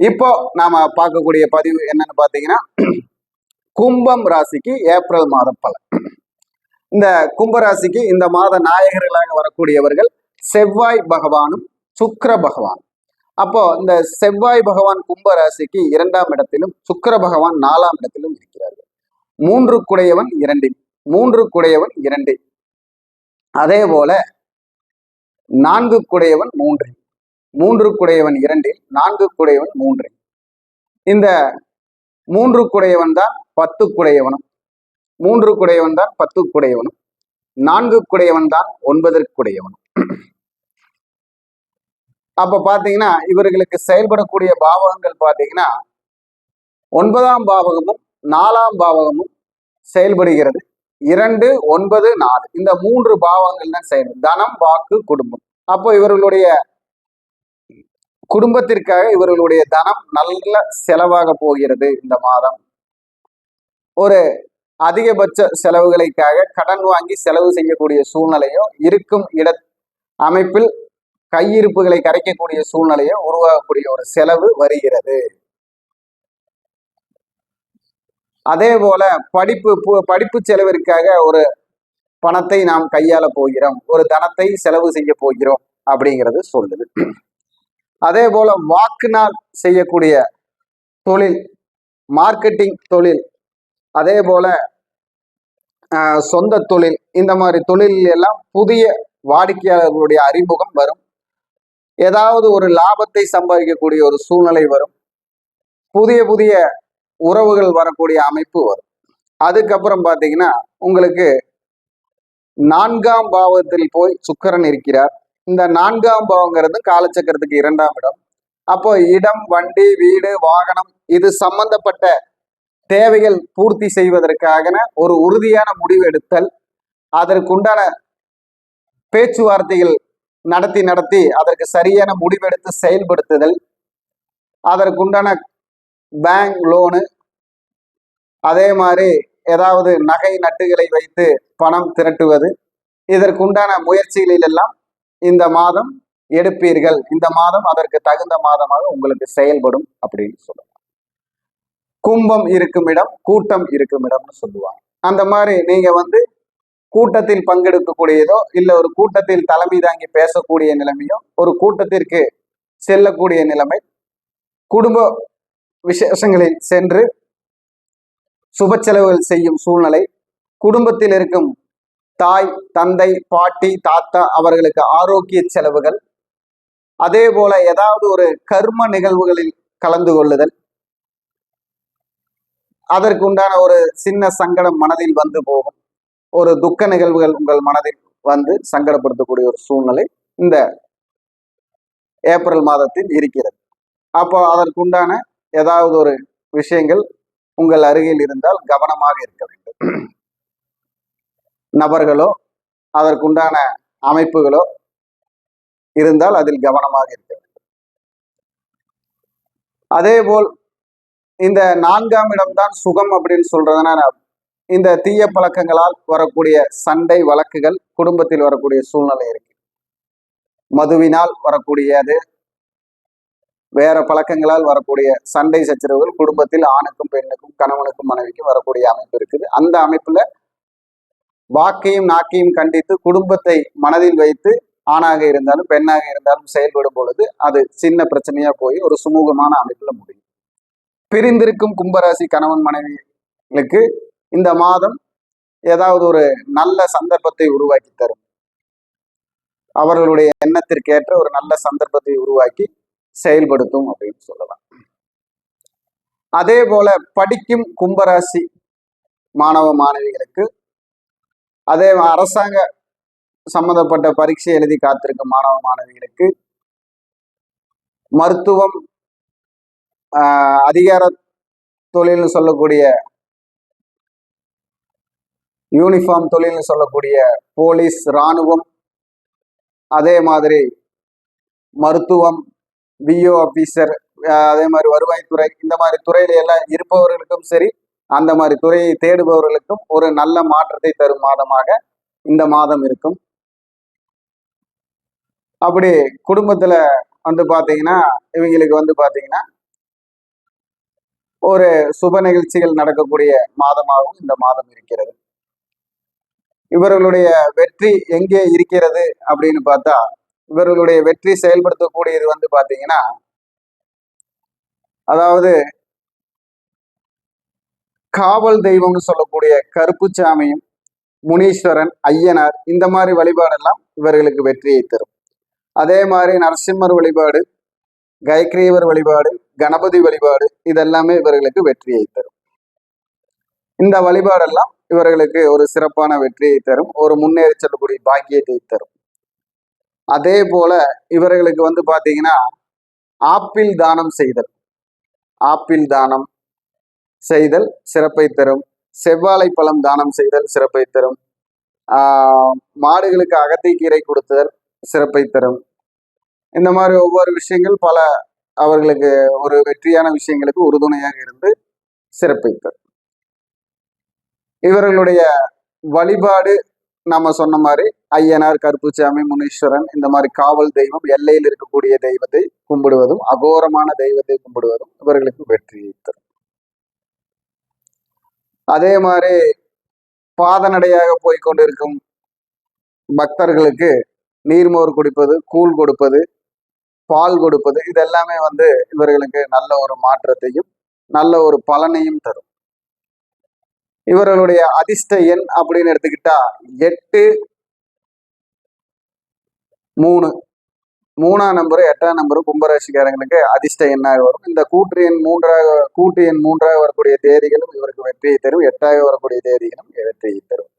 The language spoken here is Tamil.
இப்போ நாம பார்க்கக்கூடிய பதிவு என்னன்னு பாத்தீங்கன்னா, கும்பம் ராசிக்கு ஏப்ரல் மாதம் பலன். இந்த கும்ப ராசிக்கு இந்த மாத நாயகர்களாக வரக்கூடியவர்கள் செவ்வாய் பகவானும் சுக்கிர பகவான். அப்போ இந்த செவ்வாய் பகவான் கும்ப ராசிக்கு 2ஆம் இடத்திலும் சுக்கிர பகவான் 4ஆம் இடத்திலும் இருக்கிறார்கள். 3 குடையவன் 2, 3 குடையவன் 2, அதே போல 4 குடையவன் 3, 3 குடையவன் 2, 4 குடையவன் 3. இந்த 3 குடையவன் தான் 10 குடையவனும், 3 குடையவன் தான் 10 குடையவனும், 4 குடையவன் தான் 9 குடையவனும். அப்ப பாத்தீங்கன்னா இவர்களுக்கு செயல்படக்கூடிய பாவகங்கள் பாத்தீங்கன்னா 9ஆம் பாவகமும் 4ஆம் பாவகமும் செயல்படுகிறது. 2, 9, 4 இந்த 3 பாவங்கள் தான் செயல்படும். தனம், வாக்கு, குடும்பம். அப்போ இவர்களுடைய குடும்பத்திற்காக இவர்களுடைய தனம் நல்ல செலவாக போகிறது. இந்த மாதம் ஒரு அதிகபட்ச செலவுகளுக்காக கடன் வாங்கி செலவு செய்யக்கூடிய சூழ்நிலையோ, இருக்கும் இட அமைப்பில் கையிருப்புகளை கரைக்கக்கூடிய சூழ்நிலையோ உருவாகக்கூடிய ஒரு செலவு வருகிறது. அதே போல படிப்பு செலவிற்காக ஒரு பணத்தை நாம் கையாள போகிறோம், ஒரு தனத்தை செலவு செய்ய போகிறோம் அப்படிங்கிறது சொல்லுது. அதே போல வாக்குனால் செய்யக்கூடிய தொழில், மார்க்கெட்டிங் தொழில், அதே போல சொந்த தொழில், இந்த மாதிரி தொழில் எல்லாம் புதிய வாடிக்கையாளர்களுடைய அறிமுகம் வரும். ஏதாவது ஒரு லாபத்தை சம்பாதிக்கக்கூடிய ஒரு சூழ்நிலை வரும். புதிய புதிய உறவுகள் வரக்கூடிய அமைப்பு வரும். அதுக்கப்புறம் பாத்தீங்கன்னா உங்களுக்கு 4ஆம் பாவத்தில் போய் சுக்கிரன் இருக்கிறார். இந்த 4ஆம் பாவங்கிறது காலச்சக்கரத்துக்கு 2ஆம் இடம். அப்போ இடம், வண்டி, வீடு, வாகனம் இது சம்பந்தப்பட்ட தேவைகள் பூர்த்தி செய்வதற்காக ஒரு உறுதியான முடிவு எடுத்தல், அதற்குண்டான பேச்சுவார்த்தைகள் நடத்தி அதற்கு சரியான முடிவெடுத்து செயல்படுத்துதல், அதற்குண்டான பேங்க் லோனு, அதே மாதிரி ஏதாவது நகை நட்டுகளை வைத்து பணம் திரட்டுவது, இதற்குண்டான முயற்சிகளில் எல்லாம் இந்த மாதம் எடுப்பீர்கள். இந்த மாதம் அதற்கு தகுந்த மாதமாக உங்களுக்கு செயல்படும் அப்படின்னு சொல்லுவாங்க. கும்பம் இருக்கும் இடம் கூட்டம் இருக்கும் இடம்னு சொல்லுவாங்க. அந்த மாதிரி நீங்க கூட்டத்தில் பங்கெடுக்கக்கூடியதோ, இல்ல ஒரு கூட்டத்தில் தலைமை தாங்கி பேசக்கூடிய நிலைமையோ, ஒரு கூட்டத்திற்கு செல்லக்கூடிய நிலைமை, குடும்ப விசேஷங்களில் சென்று சுப செலவுகள் செய்யும் சூழ்நிலை, குடும்பத்தில் இருக்கும் தாய், தந்தை, பாட்டி, தாத்தா அவர்களுக்கு ஆரோக்கிய செலவுகள், அதே போல ஏதாவது ஒரு கர்ம நிகழ்வுகளில் கலந்து கொள்ளுதல், அதற்கு உண்டான ஒரு சின்ன சங்கடம் மனதில் வந்து போகும். ஒரு துக்க நிகழ்வுகள் உங்கள் மனதில் வந்து சங்கடப்படுத்தக்கூடிய ஒரு சூழ்நிலை இந்த ஏப்ரல் மாதத்தில் இருக்கிறது. அப்போ அதற்குண்டான ஏதாவது ஒரு விஷயங்கள் உங்கள் அருகில் இருந்தால் கவனமாக இருக்க வேண்டும். நபர்களோ அதற்குண்டான அமைப்புகளோ இருந்தால் அதில் கவனமாக இருக்க வேண்டும். அதே போல் இந்த 4ஆம் இடம்தான் சுகம் அப்படின்னு சொல்றதுனால இந்த தீய பழக்கங்களால் வரக்கூடிய சண்டை வழக்குகள் குடும்பத்தில் வரக்கூடிய சூழ்நிலை இருக்கு. மதுவினால் வரக்கூடியது, வேற பழக்கங்களால் வரக்கூடிய சண்டை சச்சரவுகள் குடும்பத்தில் ஆணுக்கும் பெண்ணுக்கும் கணவனுக்கும் மனைவிக்கும் வரக்கூடிய அமைப்பு இருக்குது. அந்த அமைப்புல வாக்கையும் நாக்கையும் கண்டித்து குடும்பத்தை மனதில் வைத்து ஆணாக இருந்தாலும் பெண்ணாக இருந்தாலும் செயல்படும் பொழுது அது சின்ன பிரச்சனையா போய் ஒரு சுமூகமான அமைப்புல முடியும். பிரிந்திருக்கும் கும்பராசி கணவன் மனைவிகளுக்கு இந்த மாதம் ஏதாவது ஒரு நல்ல சந்தர்ப்பத்தை உருவாக்கி தரும். அவர்களுடைய எண்ணத்திற்கேற்ற ஒரு நல்ல சந்தர்ப்பத்தை உருவாக்கி செயல்படுத்தும் அப்படின்னு சொல்லலாம். அதே போல படிக்கும் கும்பராசி மாணவ மாணவிகளுக்கு, அதே அரசாங்க சம்பந்தப்பட்ட பரீட்சை எழுதி காத்திருக்கும் மாணவ மாணவிகளுக்கு, மருத்துவம், அதிகார தொழில்னு சொல்லக்கூடிய யூனிஃபார்ம் தொழில்னு சொல்லக்கூடிய போலீஸ், இராணுவம், அதே மாதிரி மருத்துவம், பிஓ ஆபீசர், அதே மாதிரி வருவாய்த்துறை, இந்த மாதிரி துறையில எல்லாம் இருப்பவர்களுக்கும் சரி, அந்த மாதிரி துறையை தேடுபவர்களுக்கும் ஒரு நல்ல மாற்றத்தை தரும் மாதமாக இந்த மாதம் இருக்கும். அப்படி குடும்பத்துல பாத்தீங்கன்னா இவங்களுக்கு பாத்தீங்கன்னா ஒரு சுப நிகழ்ச்சிகள் நடக்கக்கூடிய மாதமாகவும் இந்த மாதம் இருக்கிறது. இவர்களுடைய வெற்றி எங்கே இருக்கிறது அப்படின்னு பார்த்தா, இவர்களுடைய வெற்றி செயல்படுத்தக்கூடியது வந்து பாத்தீங்கன்னா, அதாவது காவல் தெய்வம்னு சொல்லக்கூடிய கருப்புச்சாமியும் முனீஸ்வரன், ஐயனார், இந்த மாதிரி வழிபாடெல்லாம் இவர்களுக்கு வெற்றியை தரும். அதே மாதிரி நரசிம்மர் வழிபாடு, கைக்ரீவர் வழிபாடு, கணபதி வழிபாடு, இதெல்லாமே இவர்களுக்கு வெற்றியை தரும். இந்த வழிபாடெல்லாம் இவர்களுக்கு ஒரு சிறப்பான வெற்றியை தரும், ஒரு முன்னேறி செல்லக்கூடிய பாக்கியத்தை தரும். அதே போல இவர்களுக்கு வந்து பாத்தீங்கன்னா, ஆப்பிள் தானம் செய்தல், ஆப்பிள் தானம் செய்தல் சிறப்பை தரும். செவ்வாழை பழம் தானம் செய்தல் சிறப்பை தரும். மாடுகளுக்கு அகத்தை கீரை கொடுத்தல் சிறப்பை தரும். இந்த மாதிரி ஒவ்வொரு விஷயங்கள் பல அவர்களுக்கு ஒரு வெற்றியான விஷயங்களுக்கு உறுதுணையாக இருந்து சிறப்பை தரும். இவர்களுடைய வழிபாடு நாம சொன்ன மாதிரி ஐயனார், கருப்புச்சாமி, முனீஸ்வரன், இந்த மாதிரி காவல் தெய்வம், எல்லையில் இருக்கக்கூடிய தெய்வத்தை கும்பிடுவதும், அகோரமான தெய்வத்தை கும்பிடுவதும் இவர்களுக்கு வெற்றியை தரும். அதே மாதிரி பாதநடையாக போய்கொண்டிருக்கும் பக்தர்களுக்கு நீர்மோர் குடிப்பது, கூழ் கொடுப்பது, பால் கொடுப்பது, இதெல்லாமே வந்து இவர்களுக்கு நல்ல ஒரு மாற்றத்தையும் நல்ல ஒரு பலனையும் தரும். இவர்களுடைய அதிர்ஷ்ட எண் அப்படின்னு எடுத்துக்கிட்டா 8, 3, 3ஆம் நம்பரு 8ஆம் நம்பரு கும்பராசிக்காரங்களுக்கு அதிர்ஷ்ட எண்ணாக வரும். இந்த கூட்டு எண் 3ஆக வரக்கூடிய தேதிகளும் இவருக்கு வெற்றியை தரும். 8ஆக வரக்கூடிய தேதிகளும் வெற்றியை தரும்.